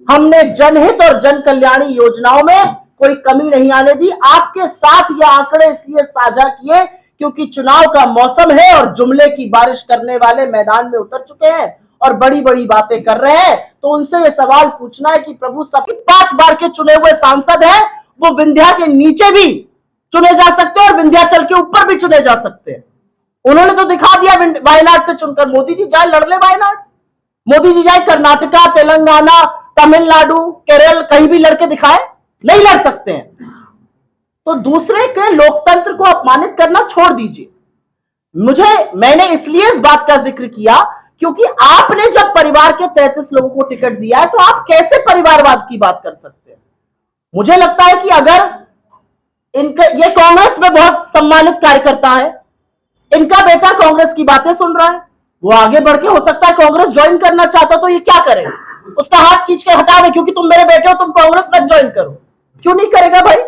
हमने जनहित और जन कल्याणी योजनाओं में कोई कमी नहीं आने दी। आपके साथ ये आंकड़े इसलिए साझा किए क्योंकि चुनाव का मौसम है और जुमले की बारिश करने वाले मैदान में उतर चुके हैं और बड़ी बड़ी बातें कर रहे हैं। तो उनसे ये सवाल पूछना है कि प्रभु, सब 5 बार के चुने हुए सांसद हैं, वो विंध्या के नीचे भी चुने जा सकते हैं और विंध्याचल के ऊपर भी चुने जा सकते हैं। उन्होंने तो दिखा दिया वायनाड से चुनकर। मोदी जी जाए लड़ ले वायनाड, मोदी जी जाए कर्नाटका, तेलंगाना, तमिलनाडु, केरल, कहीं भी लड़के दिखाए, नहीं लड़ सकते हैं। तो दूसरे के लोकतंत्र को अपमानित करना छोड़ दीजिए। मैंने इसलिए इस बात का जिक्र किया क्योंकि आपने जब परिवार के 33 लोगों को टिकट दिया है तो आप कैसे परिवारवाद की बात कर सकते हैं। मुझे लगता है कि अगर ये कांग्रेस में बहुत सम्मानित कार्यकर्ता है, इनका बेटा कांग्रेस की बातें सुन रहा है, वो आगे बढ़ के हो सकता है कांग्रेस ज्वाइन करना चाहता, तो ये क्या करे, उसका हाथ खींच के हटा दे क्योंकि तुम मेरे बेटे हो, तुम कांग्रेस में ज्वाइन करो। क्यों नहीं करेगा भाई?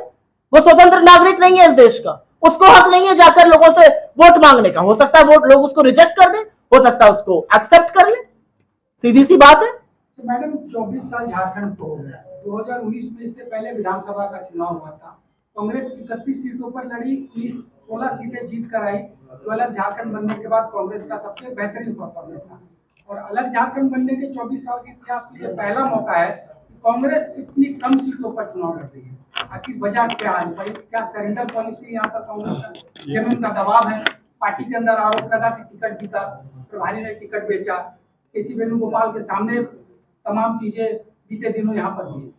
वो स्वतंत्र नागरिक नहीं है इस देश का, उसको हक नहीं है जाकर लोगों से वोट मांगने का। हो सकता है वोट लोग उसको रिजेक्ट कर दे, हो सकता है उसको एक्सेप्ट कर ले, सीधी सी बात है। तो मैडम 24 साल झारखंड को हो गया, 2019 में इससे पहले विधानसभा का चुनाव हुआ था, कांग्रेस 31 सीटों पर लड़ी, 16 सीटें जीत कर आई, जो अलग झारखंड बनने के बाद कांग्रेस का सबसे बेहतरीन परफॉर्मेंस था। और अलग झारखंड बनने के 24 साल के इतिहास में यह पहला मौका है कि कांग्रेस इतनी कम सीटों पर चुनाव लड़ रही है। आखिर वजह क्या है भाई? क्या सरेंडर पॉलिसी यहाँ पर कांग्रेस का, जमीन का दबाव है? पार्टी के अंदर आरोप लगा कि टिकट जीता, प्रभारी ने टिकट बेचा, केसी वेणुगोपाल के सामने तमाम चीजें बीते दिनों यहाँ पर हुई।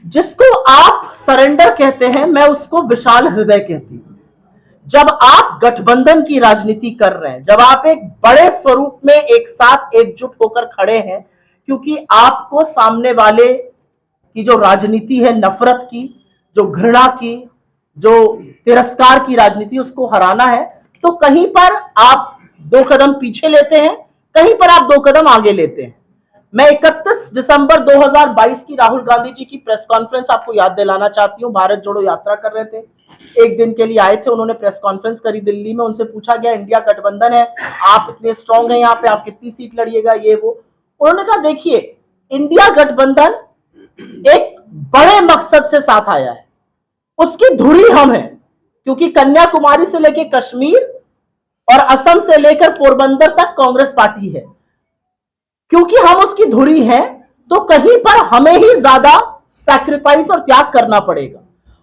जिसको आप सरेंडर कहते हैं, मैं उसको विशाल हृदय कहती हूं। जब आप गठबंधन की राजनीति कर रहे हैं, जब आप एक बड़े स्वरूप में एक साथ एकजुट होकर खड़े हैं, क्योंकि आपको सामने वाले की जो राजनीति है, नफरत की, जो घृणा की, जो तिरस्कार की राजनीति, उसको हराना है, तो कहीं पर आप 2 कदम पीछे लेते हैं, कहीं पर आप 2 कदम आगे लेते हैं। मैं 31 दिसंबर 2022 की राहुल गांधी जी की प्रेस कॉन्फ्रेंस आपको याद दिलाना चाहती हूं। भारत जोड़ो यात्रा कर रहे थे, एक दिन के लिए आए थे, उन्होंने प्रेस कॉन्फ्रेंस करी दिल्ली में। उनसे पूछा गया, इंडिया गठबंधन है, आप इतने स्ट्रांग हैं यहाँ पे, आप कितनी सीट लड़िएगा, ये वो। उन्होंने कहा, देखिए, इंडिया गठबंधन एक बड़े मकसद से साथ आया है, उसकी धुरी हम है, क्योंकि कन्याकुमारी से लेकर कश्मीर और असम से लेकर पोरबंदर तक कांग्रेस पार्टी है। क्योंकि हम उसकी धुरी हैं, तो कहीं पर हमें ही ज्यादा सैक्रिफाइस और त्याग करना पड़ेगा।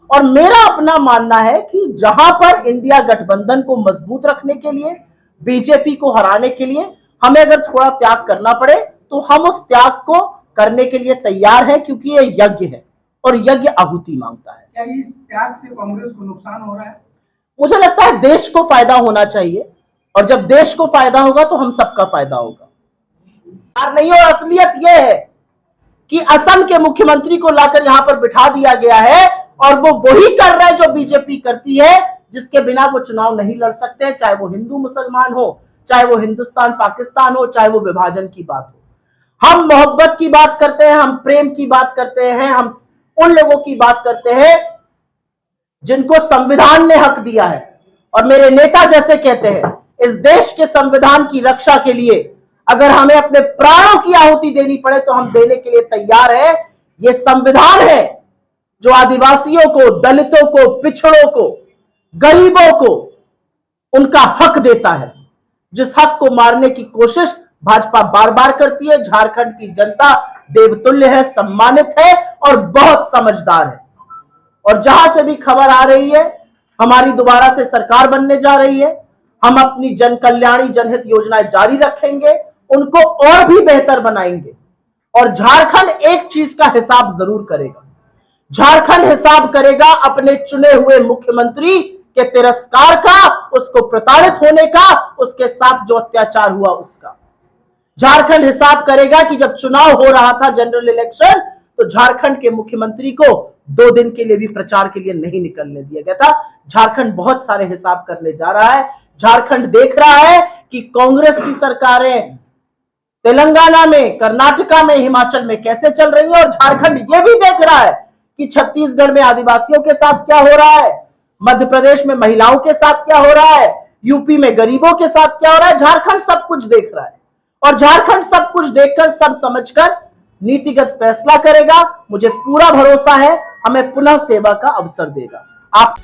और मेरा अपना मानना है कि जहां पर इंडिया गठबंधन को मजबूत रखने के लिए, बीजेपी को हराने के लिए हमें अगर थोड़ा त्याग करना पड़े, तो हम उस त्याग को करने के लिए तैयार हैं, क्योंकि ये यज्ञ है और यज्ञ आहुति मांगता है। क्या इस त्याग से कांग्रेस को नुकसान हो रहा है? मुझे लगता है देश को फायदा होना चाहिए, और जब देश को फायदा होगा तो हम सबका फायदा होगा। नहीं, और असलियत यह है कि असम के मुख्यमंत्री को लाकर यहां पर बिठा दिया गया है और वो वही कर रहे हैं जो बीजेपी करती है, जिसके बिना वो चुनाव नहीं लड़ सकते, चाहे वो हिंदू मुसलमान हो, चाहे वो हिंदुस्तान पाकिस्तान हो, चाहे वो विभाजन की बात हो। हम मोहब्बत की बात करते हैं, हम प्रेम की बात करते हैं, हम उन लोगों की बात करते हैं जिनको संविधान ने हक दिया है। और मेरे नेता जैसे कहते हैं, इस देश के संविधान की रक्षा के लिए अगर हमें अपने प्राणों की आहुति देनी पड़े तो हम देने के लिए तैयार हैं। ये संविधान है जो आदिवासियों को, दलितों को, पिछड़ों को, गरीबों को उनका हक देता है, जिस हक को मारने की कोशिश भाजपा बार बार करती है। झारखंड की जनता देवतुल्य है, सम्मानित है और बहुत समझदार है। और जहां से भी खबर आ रही है हमारी दोबारा से सरकार बनने जा रही है, हम अपनी जन कल्याणी जनहित योजनाएं जारी रखेंगे, उनको और भी बेहतर बनाएंगे। और झारखंड एक चीज का हिसाब जरूर करेगा, झारखंड हिसाब करेगा अपने चुने हुए मुख्यमंत्री के तिरस्कार का, उसको प्रताड़ित होने का, उसके साथ जो अत्याचार हुआ उसका। झारखंड हिसाब करेगा कि जब चुनाव हो रहा था, जनरल इलेक्शन, तो झारखंड के मुख्यमंत्री को 2 दिन के लिए भी प्रचार के लिए नहीं निकलने दिया गया था। झारखंड बहुत सारे हिसाब करने जा रहा है। झारखंड देख रहा है कि कांग्रेस की सरकारें तेलंगाना में, कर्नाटका में, हिमाचल में कैसे चल रही है, और झारखंड यह भी देख रहा है कि छत्तीसगढ़ में आदिवासियों के साथ क्या हो रहा है, मध्य प्रदेश में महिलाओं के साथ क्या हो रहा है, यूपी में गरीबों के साथ क्या हो रहा है। झारखंड सब कुछ देख रहा है, और झारखंड सब कुछ देखकर, सब समझकर नीतिगत फैसला करेगा। मुझे पूरा भरोसा है हमें पुनः सेवा का अवसर देगा। आप